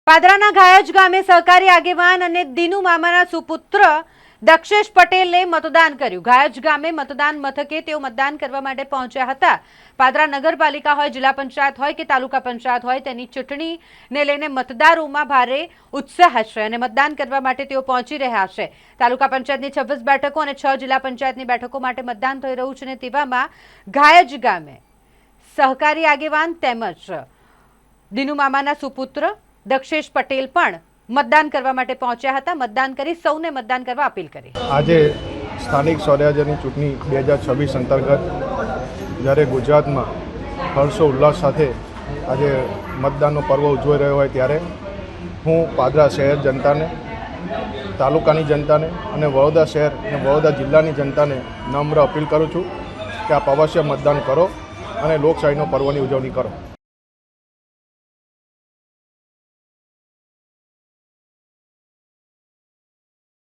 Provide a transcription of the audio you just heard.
પાદરાના ઘાયજ ગામે સહકારી આગેવાન અને દીનુ મામાના સુપુત્ર દક્ષેશ પટેલે મતદાન કર્યું। ઘાયજ ગામે મતદાન મથકે તેઓ મતદાન કરવા માટે પહોંચ્યા હતા। પાદરા નગરપાલિકા હોય, જિલ્લા પંચાયત હોય કે તાલુકા પંચાયત હોય, તેની ચૂંટણીને લઈને મતદારોમાં ભારે ઉત્સાહ છે અને મતદાન કરવા માટે તેઓ પહોંચી રહ્યા છે। તાલુકા પંચાયતની 26 બેઠકો અને 6 જિલ્લા પંચાયતની બેઠકો માટે મતદાન થઈ રહ્યું છે અને તેવામાં ઘાયજ ગામે સહકારી આગેવાન તેમજ દીનુ મામાના સુપુત્ર દક્ષેશ પટેલ પણ મતદાન કરવા માટે પહોંચ્યા હતા। મતદાન કરી સૌને મતદાન કરવા અપીલ કરી। આજે સ્થાનિક સ્વરાજ્યની ચૂંટણી 2026 અંતર્ગત જ્યારે ગુજરાતમાં હર્ષો ઉલ્લાસ સાથે આજે મતદાનનો પર્વ ઉજવાઈ રહ્યો હોય ત્યારે હું પાદરા શહેર જનતાને, તાલુકાની જનતાને અને વડોદરા શહેર અને વડોદરા જિલ્લાની જનતાને નમ્ર અપીલ કરું છું કે આપ અવશ્ય મતદાન કરો અને લોકશાહીનો પર્વની ઉજવણી કરો।